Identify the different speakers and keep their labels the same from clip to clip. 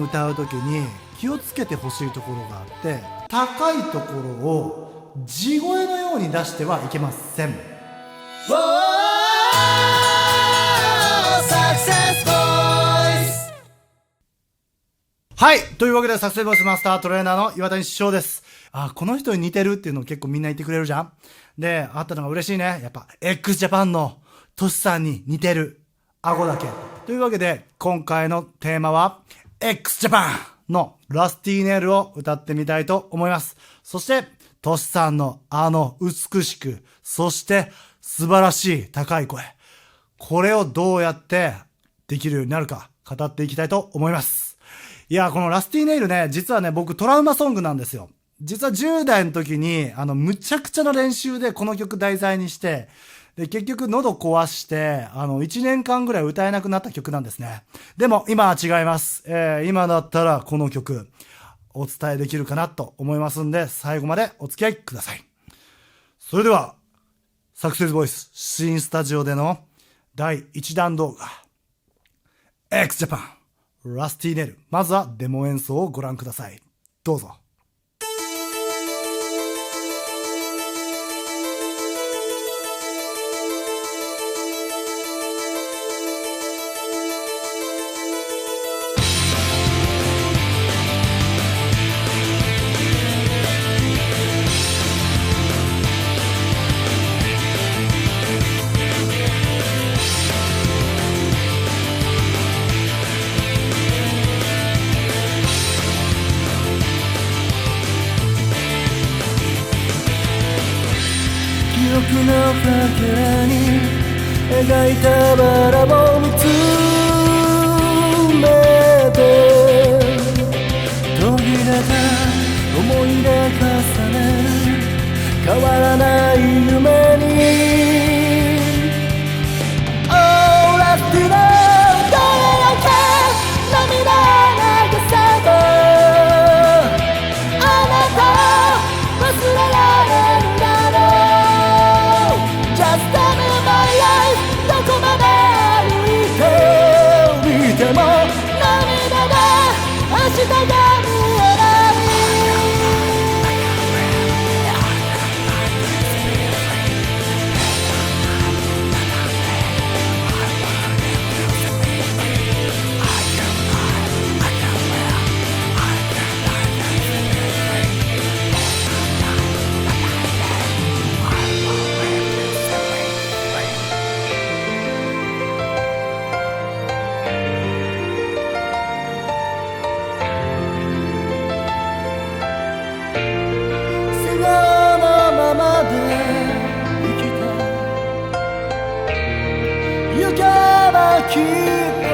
Speaker 1: ン歌う時に気をつけてほしいところがあって、高いところを地声のように出してはいけません。はい、というわけでサクセスボイスマスタートレーナーの岩谷師匠です。この人に似てるっていうのを結構みんな言ってくれるじゃん。で、あったのが嬉しいね。やっぱ x ジャパンのトシさんに似てる顎だけ。というわけで今回のテーマは x ジャパンのラスティーネールを歌ってみたいと思います。そしてトシさんの美しく、そして素晴らしい高い声、これをどうやってできるようになるか語っていきたいと思います。いや、このラスティーネイルね、実はね、僕トラウマソングなんですよ。実は10代の時に、むちゃくちゃな練習でこの曲題材にして、で、結局喉壊して、1年間ぐらい歌えなくなった曲なんですね。でも、今は違います。今だったらこの曲、お伝えできるかなと思いますんで、最後までお付き合いください。それでは、サクセスボイス新スタジオでの第1弾動画、x ジャパンラスティーネイル。まずはデモ演奏をご覧ください。どうぞ。
Speaker 2: 記憶のかけらに描いたバラを見つめて、途切れた思い出重ねる変わらない夢に、Oh,ラスティのどれだけ涙流せばあなたを忘れられるんだろう。どこまで歩いてみても涙で明日が見えない。行けばきっと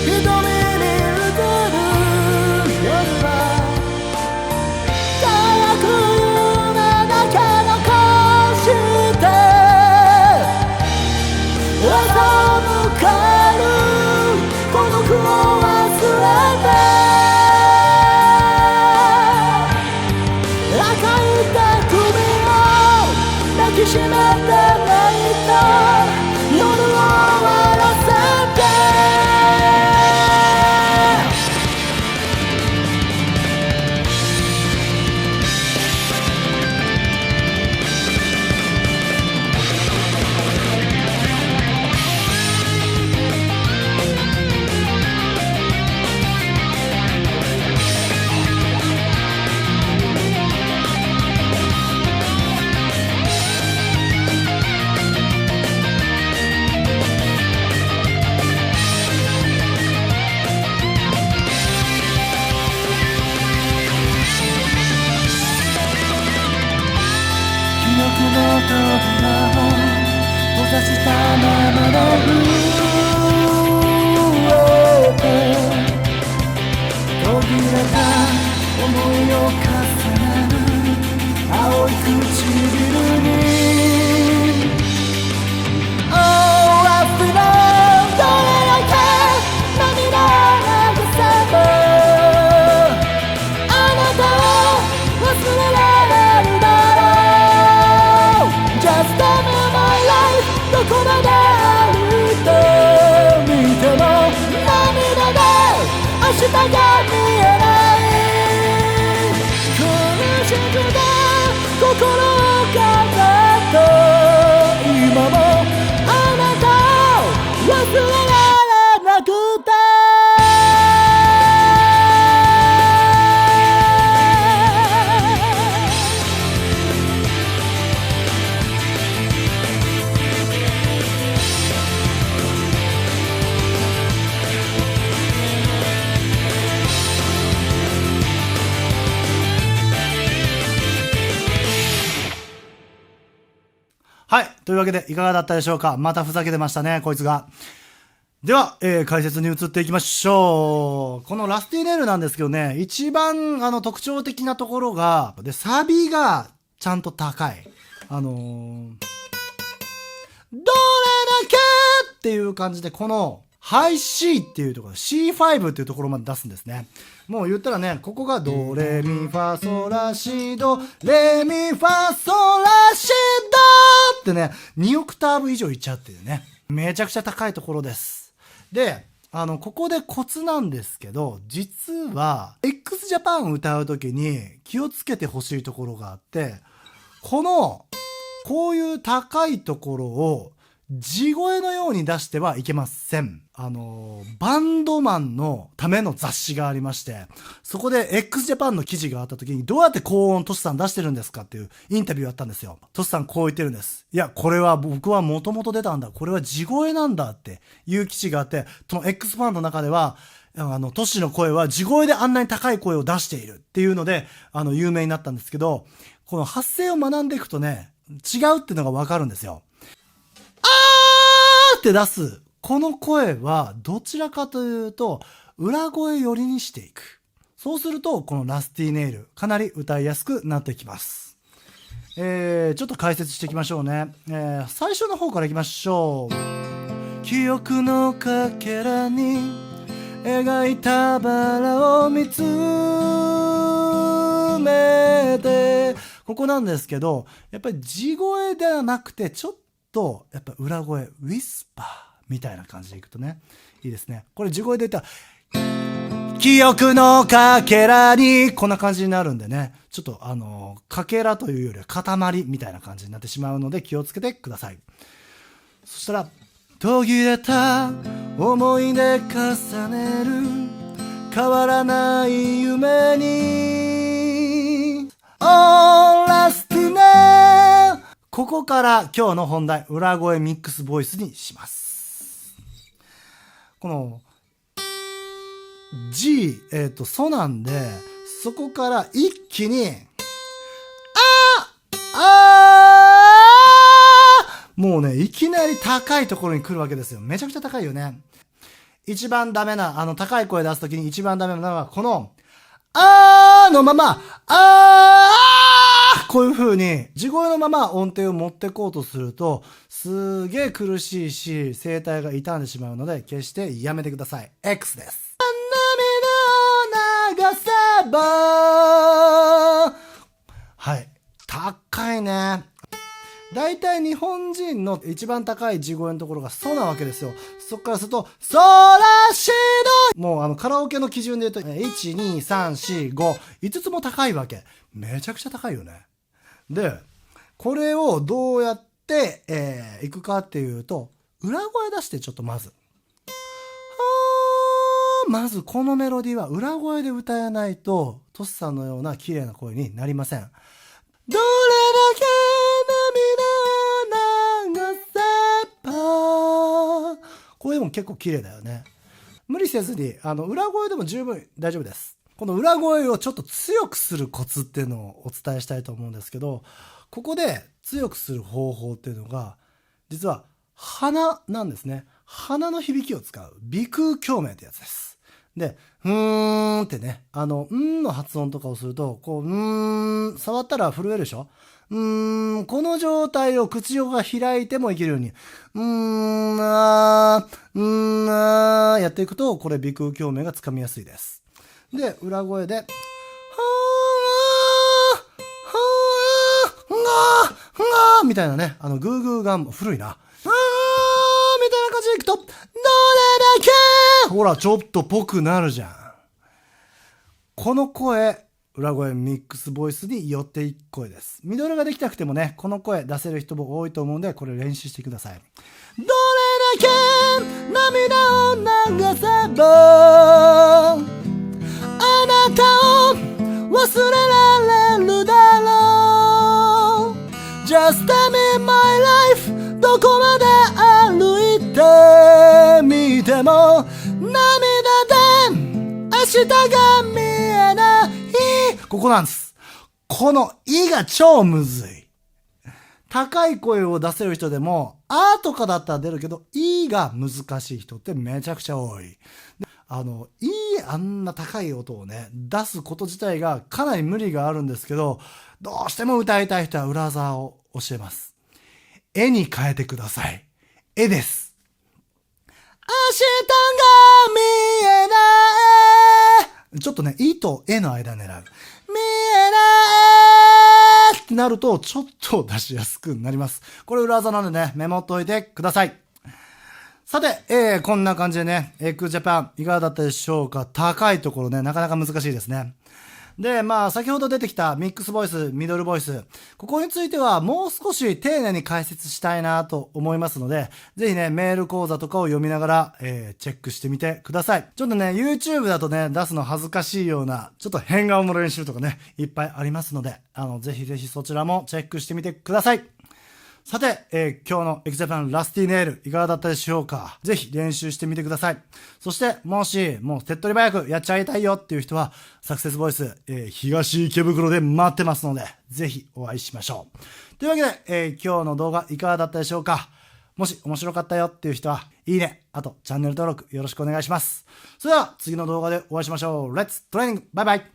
Speaker 2: 瞳に映る夜は輝く夢だけ残して朝を迎える孤独を忘れて、赤い手首を抱きしめて泣いた夜を終わらせて、扉を閉ざしたままで震えて、途切れた想いを重ねる青い唇に、Oh, ラスティのどれだけ涙流せばあなたを忘れられるだろう。Just tell me my life どこまで歩いてみてと今もあなたを忘れられなくて
Speaker 1: はい。というわけで、いかがだったでしょうか。またふざけてましたね、こいつが。では、解説に移っていきましょう。このラスティネイルなんですけどね、一番、特徴的なところが、で、サビが、ちゃんと高い。どれだけっていう感じで、この、ハイ C っていうところ、C5 っていうところまで出すんですね。もう言ったらね、ここがドレミファソラシド、レミファソラシドってね、2オクターブ以上いっちゃうっていうね。めちゃくちゃ高いところです。で、ここでコツなんですけど、実は、x ジャパン歌うときに気をつけてほしいところがあって、こういう高いところを、地声のように出してはいけません。バンドマンのための雑誌がありまして、そこで x ジャパンの記事があった時にどうやって高音トシさん出してるんですかっていうインタビューあったんですよ。トシさんこう言ってるんです。いや、これは僕はもともと出たんだ。これは地声なんだっていう記事があって、その X ファンの中では、トシの声は地声であんなに高い声を出しているっていうので、有名になったんですけど、この発声を学んでいくとね、違うっていうのがわかるんですよ。って出す。この声はどちらかというと裏声寄りにしていく。そうするとこのラスティネイルかなり歌いやすくなってきます。ちょっと解説していきましょうね。最初の方からいきましょう。記憶のかけらに描いたバラを見つめて、ここなんですけど、やっぱり地声ではなくてちょっとやっぱ裏声ウィスパーみたいな感じでいくとね、いいですね。これ地声で言ったら記憶のかけらにこんな感じになるんでね、ちょっとかけらというよりは塊みたいな感じになってしまうので気をつけてください。そしたら途切れた思い出重ねる変わらない夢にオーラスティネここから今日の本題、裏声ミックスボイスにします。この G、ソなんで、そこから一気に、もうね、いきなり高いところに来るわけですよ。めちゃくちゃ高いよね。一番ダメな、高い声出すときに一番ダメなのは、この、のまま、こういう風に地声のまま音程を持ってこうとするとすげえ苦しいし声帯が傷んでしまうので決してやめてください。 X です。涙を流せば、はい、高いね。だいたい日本人の一番高い地声のところがソなわけですよ。そこからするとソラシド、もうカラオケの基準で言うと 1,2,3,4,5 5つも高いわけ。めちゃくちゃ高いよね。でこれをどうやっていくかっていうと、裏声出してちょっとまずこのメロディーは裏声で歌えないとトシさんのような綺麗な声になりません。どれだけ涙を流せば、これでも結構綺麗だよね。無理せずに裏声でも十分大丈夫です。この裏声をちょっと強くするコツっていうのをお伝えしたいと思うんですけど、ここで強くする方法っていうのが実は鼻なんですね。鼻の響きを使う鼻腔共鳴ってやつです。で、ってね、の発音とかをすると、こう、触ったら震えるでしょ。この状態を口が開いてもいけるように、やっていくと、これ鼻腔共鳴がつかみやすいです。で、裏声で、みたいなね、グーグーが古いな。みたいな感じでいくと、どれだけほら、ちょっとぽくなるじゃん。この声、裏声ミックスボイスに寄っていく声です。ミドルができなくてもね、この声出せる人も多いと思うんで、これ練習してください。どれだけ涙を流せばあなたを忘れられるだろう。 Just tell me my life どこまで歩いてみても涙で明日が見えない。ここなんです。このいが超むずい。高い声を出せる人でもあとかだったら出るけどいが難しい人ってめちゃくちゃ多い。あんな高い音をね出すこと自体がかなり無理があるんですけど、どうしても歌いたい人は裏技を教えます。絵に変えてください。絵です。明日が見えない。ちょっとね、いと絵の間狙う。見えないってなると、ちょっと出しやすくなります。これ裏技なんでね、メモっといてください。さて、こんな感じでね、x JAPAN いかがだったでしょうか。高いところね、なかなか難しいですね。で、先ほど出てきたミックスボイス、ミドルボイス、ここについてはもう少し丁寧に解説したいなと思いますので、ぜひね、メール講座とかを読みながら、チェックしてみてください。ちょっとね、YouTube だとね、出すの恥ずかしいような、ちょっと変顔の練習とかね、いっぱいありますので、ぜひぜひそちらもチェックしてみてください。さて、今日のx JAPANラスティネイルいかがだったでしょうか。ぜひ練習してみてください。そして、もう手っ取り早くやっちゃいたいよっていう人は、サクセスボイス、東池袋で待ってますので、ぜひお会いしましょう。というわけで、今日の動画いかがだったでしょうか。もし面白かったよっていう人は、いいね、あとチャンネル登録よろしくお願いします。それでは次の動画でお会いしましょう。レッツトレーニングバイバイ。